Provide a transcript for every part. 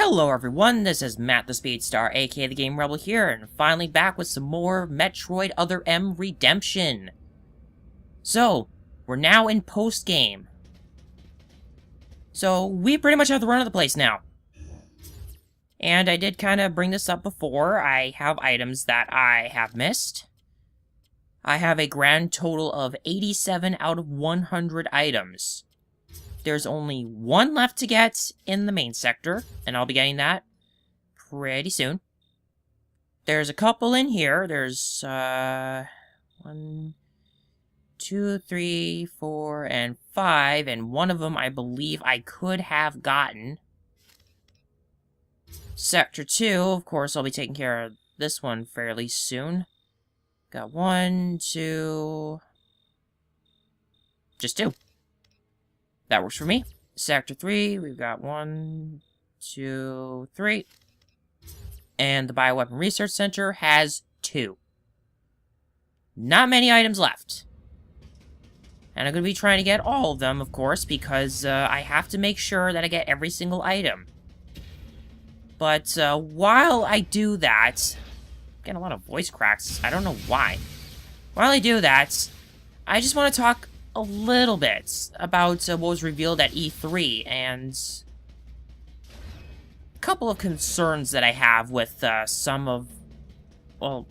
Hello everyone, this is Matt the Speedstar, aka the Game Rebel here, and finally back with some more Metroid Other M Redemption. So, we're now in post-game. So, we pretty much have the run of the place now. And I did kind of bring this up before. I have items that I have missed. I have a grand total of 87 out of 100 items. There's only one left to get in the main sector, and I'll be getting that pretty soon. There's a couple in here. There's, 1, 2, 3, 4, and 5, and one of them I believe I could have gotten. Sector 2, of course, I'll be taking care of this one fairly soon. Got 1, 2... just 2. That works for me. Sector 3, we've got 1, 2, 3. And the Bioweapon Research Center has 2. Not many items left. And I'm going to be trying to get all of them, of course, because I have to make sure that I get every single item. But while I do that... I'm getting a lot of voice cracks. I don't know why. While I do that, I just want to talk a little bit about what was revealed at E3 and a couple of concerns that I have with some of, well,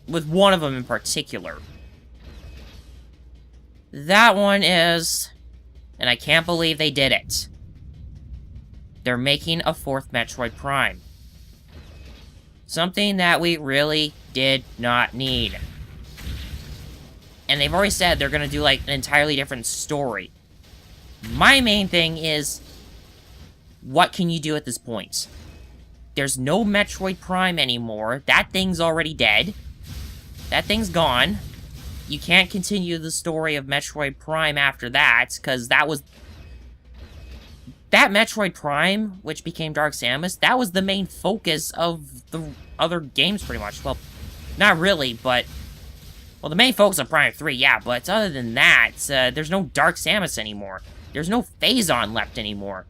with one of them in particular. That one is, and I can't believe they did it, they're making a 4th Metroid Prime. Something that we really did not need. And they've already said they're gonna do, like, an entirely different story. My main thing is, what can you do at this point? There's no Metroid Prime anymore. That thing's already dead. That thing's gone. You can't continue the story of Metroid Prime after that, because that was... that Metroid Prime, which became Dark Samus, that was the main focus of the other games, pretty much. Well, not really, but... well, the main focus of Prime 3, yeah, but other than that, there's no Dark Samus anymore. There's no Phazon left anymore.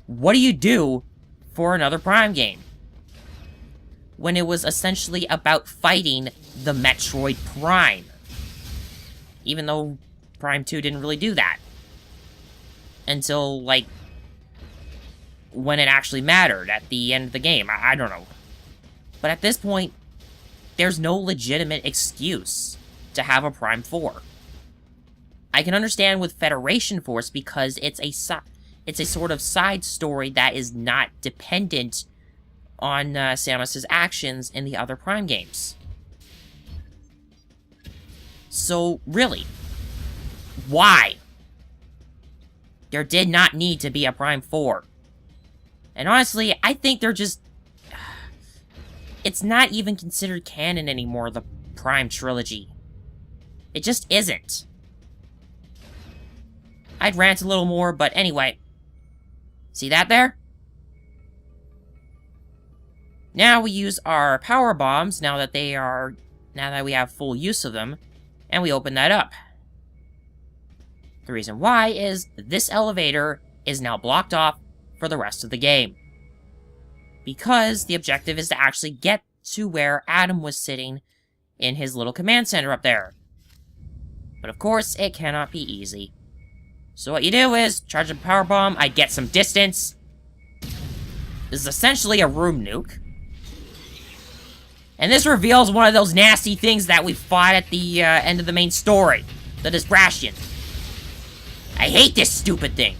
What do you do for another Prime game? When it was essentially about fighting the Metroid Prime. Even though Prime 2 didn't really do that. Until, like, when it actually mattered at the end of the game. I don't know. But at this point, there's no legitimate excuse to have a Prime 4. I can understand with Federation Force because it's a sort of side story that is not dependent on Samus's actions in the other Prime games. So, really, why? There did not need to be a Prime 4. And honestly, I think they're just... it's not even considered canon anymore, the Prime trilogy. It just isn't. I'd rant a little more, but anyway. See that there? Now we use our power bombs, now that we have full use of them, and we open that up. The reason why is this elevator is now blocked off for the rest of the game. Because the objective is to actually get to where Adam was sitting in his little command center up there. But of course, it cannot be easy. So what you do is, charge a power bomb, I get some distance. This is essentially a room nuke. And this reveals one of those nasty things that we fought at the end of the main story. The Dysbrashian. I hate this stupid thing.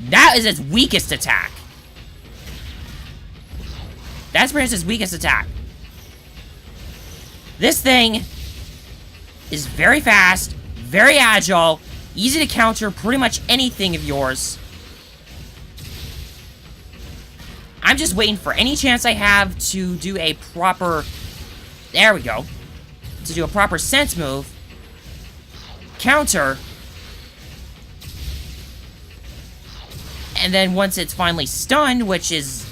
That is its weakest attack. That's pretty much its weakest attack. This thing is very fast, very agile, easy to counter pretty much anything of yours. I'm just waiting for any chance I have to do a proper... there we go. To do a proper sense move. Counter. And then once it's finally stunned, which is...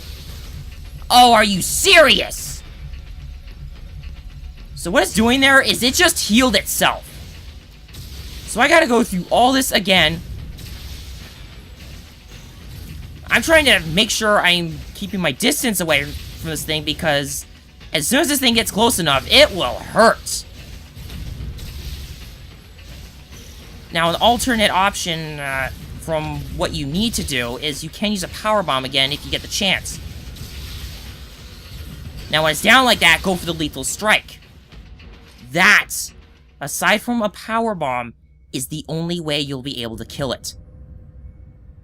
oh, are you serious? So what it's doing there is it just healed itself. So I gotta go through all this again. I'm trying to make sure I'm keeping my distance away from this thing, because as soon as this thing gets close enough, it will hurt. Now, an alternate option from what you need to do is you can use a power bomb again if you get the chance. Now, when it's down like that, go for the lethal strike. That, aside from a power bomb, is the only way you'll be able to kill it.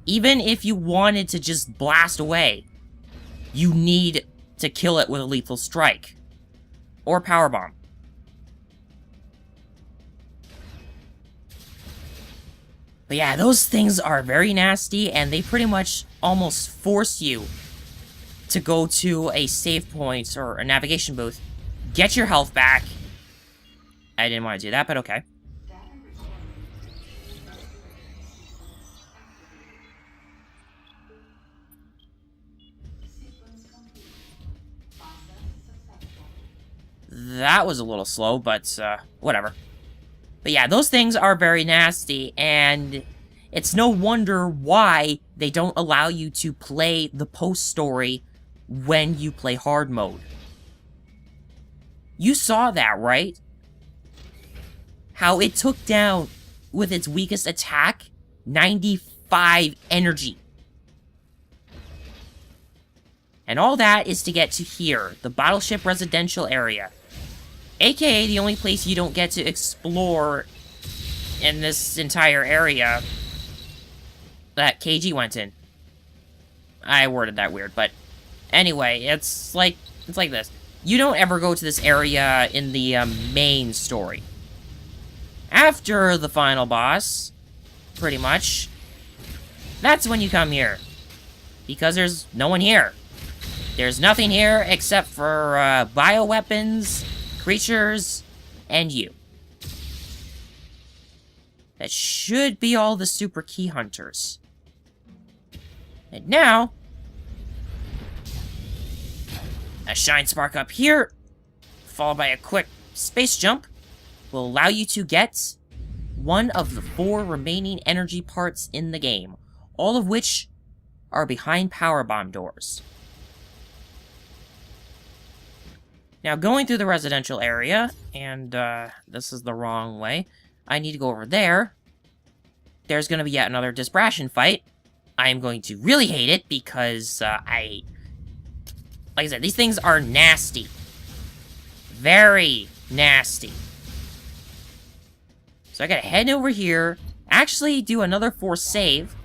Even if you wanted to just blast away, you need to kill it with a lethal strike. Or power bomb. But yeah, those things are very nasty, and they pretty much almost force you to go to a save point or a navigation booth, get your health back. I didn't want to do that, but okay. That was a little slow, but whatever. But yeah, those things are very nasty, and it's no wonder why they don't allow you to play the post-story when you play hard mode. You saw that, right? How it took down, with its weakest attack, 95 energy. And all that is to get to here, the Battleship Residential Area. AKA the only place you don't get to explore in this entire area that KG went in. I worded that weird, but anyway, it's like this. You don't ever go to this area in the main story. After the final boss, pretty much, that's when you come here. Because there's no one here. There's nothing here except for bioweapons, creatures, and you. That should be all the super key hunters. And now, a shine spark up here, followed by a quick space jump, will allow you to get one of the 4 remaining energy parts in the game, all of which are behind power bomb doors. Now, going through the residential area, and this is the wrong way, I need to go over there. There's going to be yet another Disbration fight. I am going to really hate it because like I said, these things are nasty. Very nasty. So I gotta head over here, actually do another force save.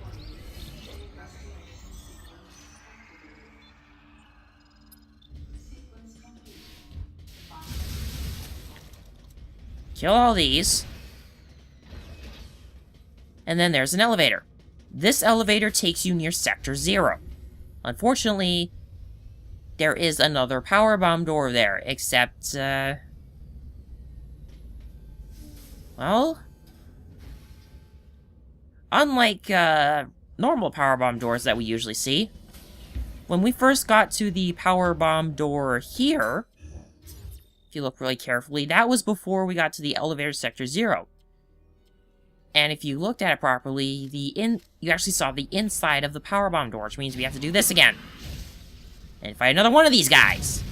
Kill all these. And then there's an elevator. This elevator takes you near Sector 0. Unfortunately, there is another power bomb door there, except, well, unlike, normal power bomb doors that we usually see, when we first got to the power bomb door here, if you look really carefully, that was before we got to the elevator Sector 0. And if you looked at it properly, you actually saw the inside of the power bomb door, which means we have to do this again. And fight another one of these guys.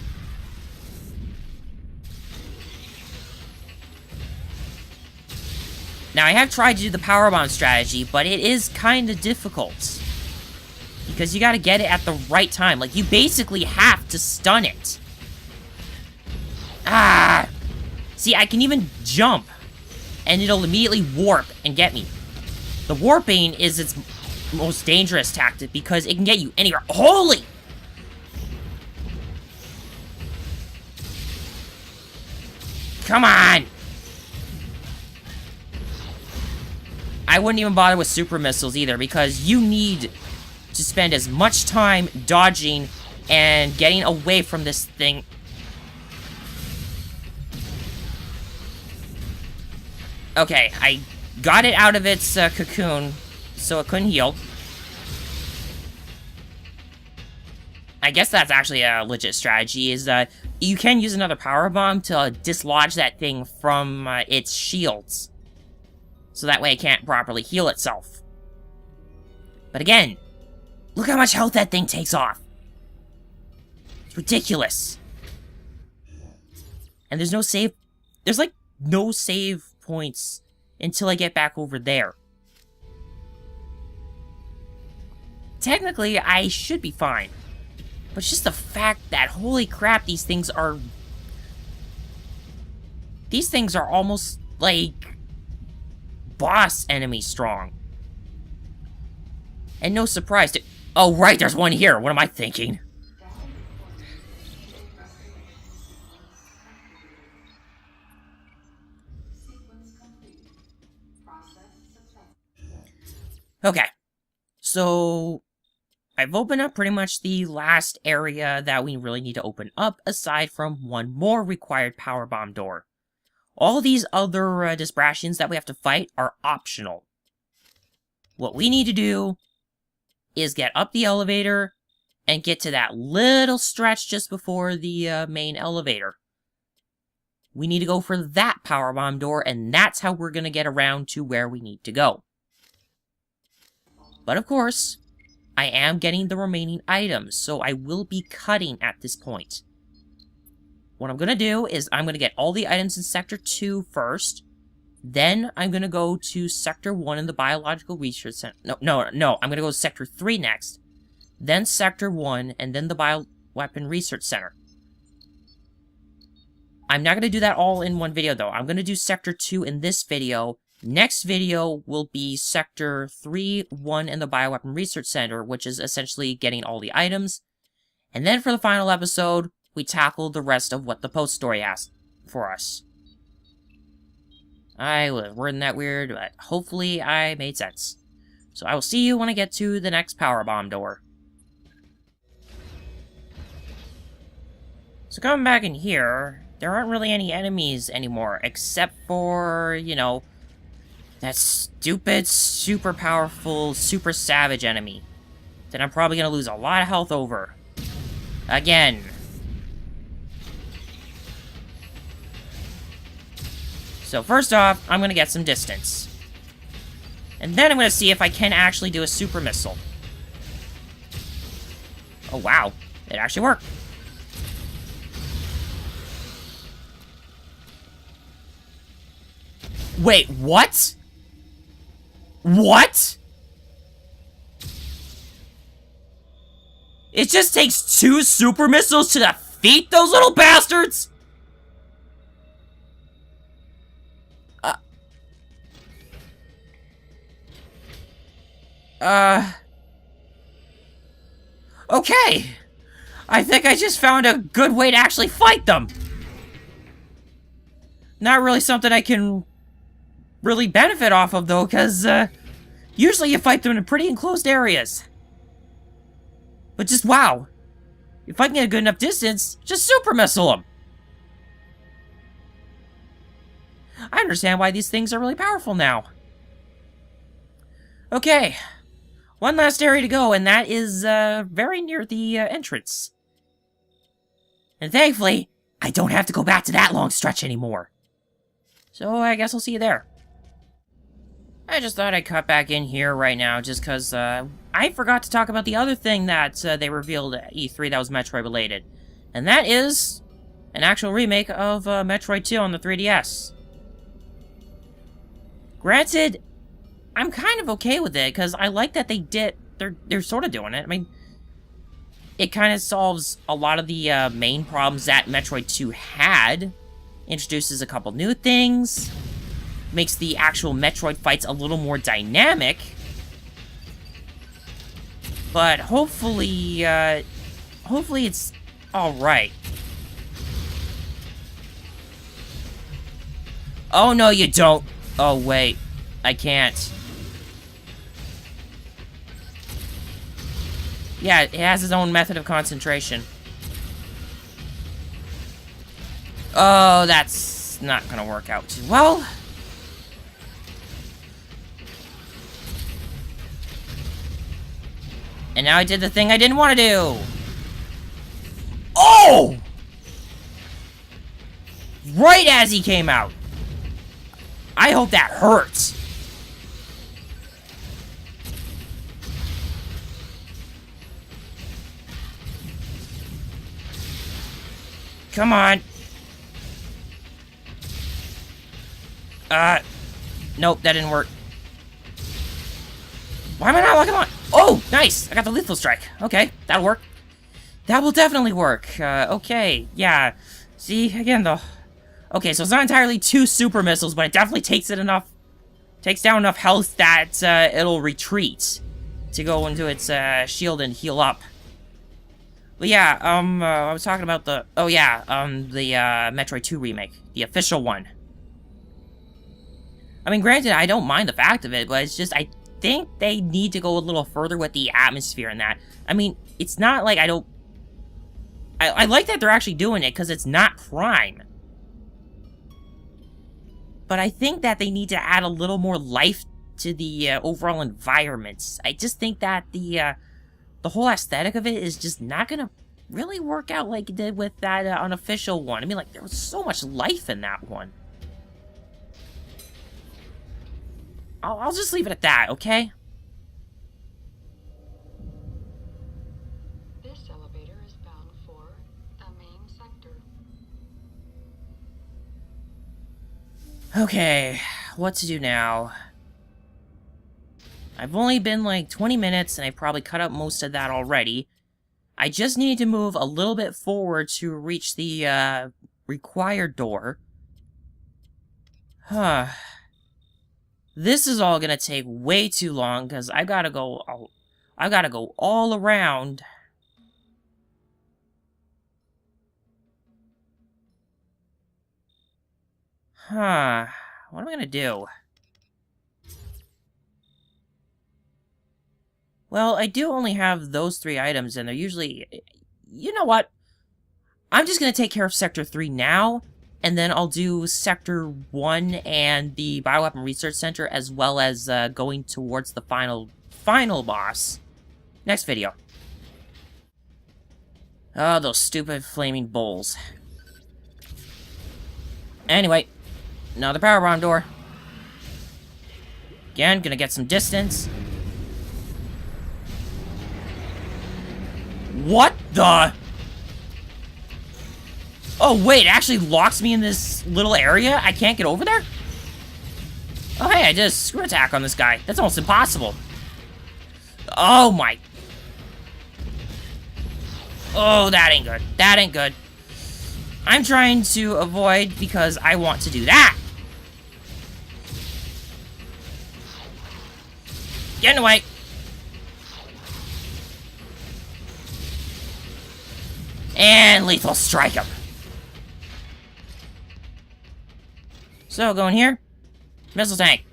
Now, I have tried to do the power bomb strategy, but it is kind of difficult. Because you gotta get it at the right time. Like, you basically have to stun it. Ah! See, I can even jump, and it'll immediately warp and get me. The warping is its most dangerous tactic because it can get you anywhere. Holy! Come on! I wouldn't even bother with super missiles either because you need to spend as much time dodging and getting away from this thing. Okay, I got it out of its cocoon, so it couldn't heal. I guess that's actually a legit strategy, is you can use another power bomb to dislodge that thing from its shields. So that way it can't properly heal itself. But again, Look how much health that thing takes off. It's ridiculous. And there's no save... There's, like, no save points until I get back over there. Technically, I should be fine. But it's just the fact that, holy crap, these things are... These things are almost, like... boss enemy strong. And no surprise to... Oh, right, there's one here. What am I thinking? Okay. So, I've opened up pretty much the last area that we really need to open up, aside from one more required power bomb door. All these other Dysbrasians that we have to fight are optional. What we need to do is get up the elevator and get to that little stretch just before the main elevator. We need to go for that power bomb door, and that's how we're going to get around to where we need to go. But of course, I am getting the remaining items, so I will be cutting at this point. What I'm going to do is I'm going to get all the items in Sector 2 first. Then I'm going to go to Sector 1 in the Biological Research Center. No. I'm going to go to Sector 3 next. Then Sector 1, and then the Bioweapon Research Center. I'm not going to do that all in one video, though. I'm going to do Sector 2 in this video. Next video will be Sector 3, 1, and the Bioweapon Research Center, which is essentially getting all the items. And then for the final episode, we tackle the rest of what the post story asked for us. I was wording that weird, but hopefully I made sense. So I will see you when I get to the next power bomb door. So coming back in here, there aren't really any enemies anymore, except for, you know, that stupid, super powerful, super savage enemy that I'm probably going to lose a lot of health over. Again. So first off, I'm going to get some distance. And then I'm going to see if I can actually do a super missile. Oh wow, it actually worked. Wait, what? What? It just takes 2 super missiles to defeat those little bastards? Okay. I think I just found a good way to actually fight them. Not really something I can really benefit off of, though, because, usually you fight them in pretty enclosed areas. But just, wow. If I can get a good enough distance, just super missile them. I understand why these things are really powerful now. Okay. One last area to go, and that is, very near the, entrance. And thankfully, I don't have to go back to that long stretch anymore. So, I guess I'll see you there. I just thought I'd cut back in here right now, just because, I forgot to talk about the other thing that, they revealed at E3 that was Metroid related. And that is an actual remake of, Metroid 2 on the 3DS. Granted, I'm kind of okay with it, because I like that they're sort of doing it. I mean, it kind of solves a lot of the, main problems that Metroid 2 had. Introduces a couple new things. Makes the actual Metroid fights a little more dynamic. But hopefully, hopefully it's alright. Oh, no, you don't. Oh, wait. I can't. Yeah, it has its own method of concentration. Oh, that's not gonna work out too well. And now I did the thing I didn't want to do. Oh! Right as he came out. I hope that hurts. Come on. Nope, that didn't work. Why am I not locking on? Oh, nice! I got the lethal strike. Okay, that'll work. That will definitely work. Okay, yeah. See, again, though. Okay, so it's not entirely 2 super missiles, but it definitely takes down enough health that it'll retreat to go into its shield and heal up. But yeah, I was talking about the Metroid 2 remake, the official one. I mean, granted, I don't mind the fact of it, but it's just, I think they need to go a little further with the atmosphere in that. I mean, it's not like I like that they're actually doing it, because it's not crime. But I think that they need to add a little more life to the overall environments. I just think that the whole aesthetic of it is just not gonna really work out like it did with that unofficial one. I mean, like, there was so much life in that one. I'll just leave it at that, okay? This elevator is bound for the main sector. Okay, what to do now? I've only been like 20 minutes, and I've probably cut up most of that already. I just need to move a little bit forward to reach the required door. Huh. This is all gonna take way too long, because I gotta go all around. Huh. What am I gonna do? Well, I do only have those 3 items, and they're usually... You know what? I'm just gonna take care of Sector 3 now, and then I'll do Sector 1 and the Bioweapon Research Center, as well as going towards the final boss. Next video. Oh, those stupid flaming bowls. Anyway, another power bomb door. Again, gonna get some distance. What the... Oh, wait, it actually locks me in this little area? I can't get over there? Oh, hey, I did a screw attack on this guy. That's almost impossible. Oh, my... Oh, that ain't good. That ain't good. I'm trying to avoid because I want to do that. Get in the way. And lethal strike him. So, going here. Missile tank.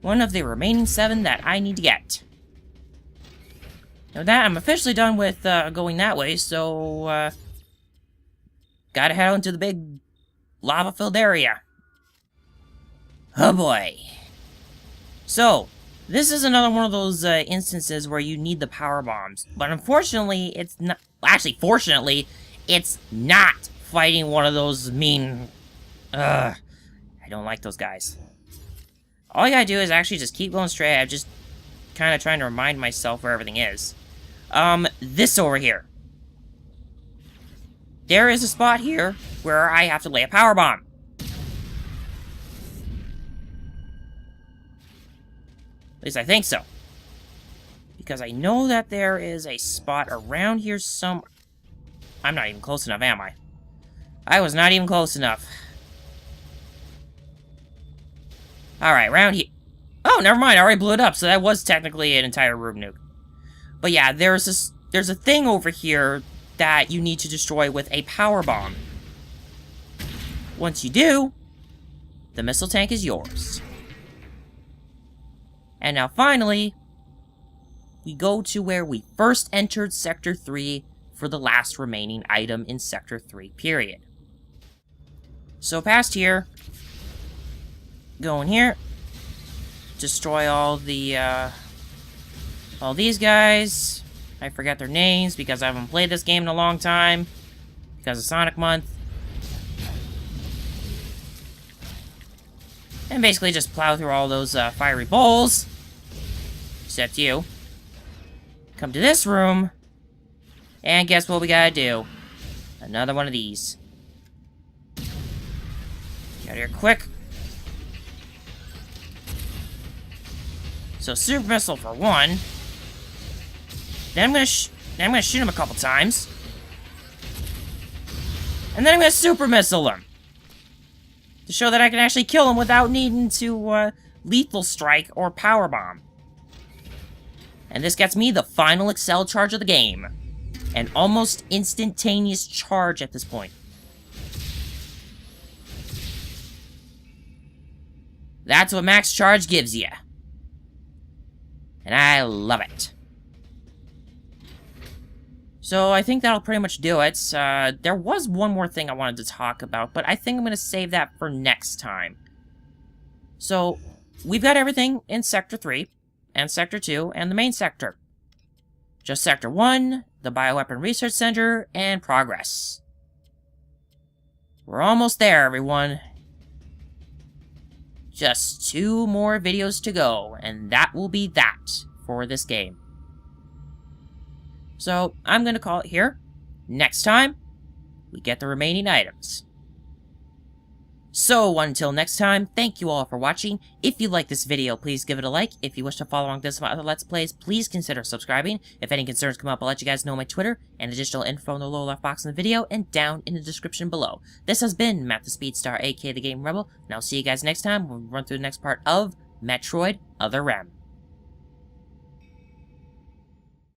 One of the remaining 7 that I need to get. Now that, I'm officially done with going that way, so, gotta head out into the big lava-filled area. Oh boy. So, this is another one of those instances where you need the power bombs. But unfortunately, it's not... Actually, fortunately, it's not fighting one of those mean... I don't like those guys. All you gotta do is actually just keep going straight. I'm just kind of trying to remind myself where everything is. This over here. There is a spot here where I have to lay a power bomb. At least I think so. Because I know that there is a spot around here some... I'm not even close enough, am I? I was not even close enough. Alright, around here... Oh, never mind, I already blew it up, so that was technically an entire room nuke. But yeah, there's a thing over here that you need to destroy with a power bomb. Once you do, the missile tank is yours. And now finally, we go to where we first entered Sector 3 for the last remaining item in Sector 3, period. So past here, go in here, destroy all the, all these guys. I forget their names because I haven't played this game in a long time, because of Sonic Month. And basically just plow through all those fiery bowls. Except you. Come to this room. And guess what we gotta do? Another one of these. Get out of here quick. So super missile for one. Then I'm gonna shoot him a couple times. And then I'm gonna super missile him. To show that I can actually kill him without needing to lethal strike or power bomb. And this gets me the final Excel charge of the game. An almost instantaneous charge at this point. That's what max charge gives you. And I love it. So I think that'll pretty much do it. There was one more thing I wanted to talk about, but I think I'm going to save that for next time. So, we've got everything in Sector 3, and Sector 2, and the main sector. Just Sector 1, the Bioweapon Research Center, and progress. We're almost there, everyone. Just 2 more videos to go, and that will be that for this game. So, I'm going to call it here. Next time, we get the remaining items. So, until next time, thank you all for watching. If you like this video, please give it a like. If you wish to follow along this and other Let's Plays, please consider subscribing. If any concerns come up, I'll let you guys know on my Twitter, and additional info in the lower left box in the video, and down in the description below. This has been Matt the Speedstar, aka the Game Rebel, and I'll see you guys next time when we run through the next part of Metroid Other Rem.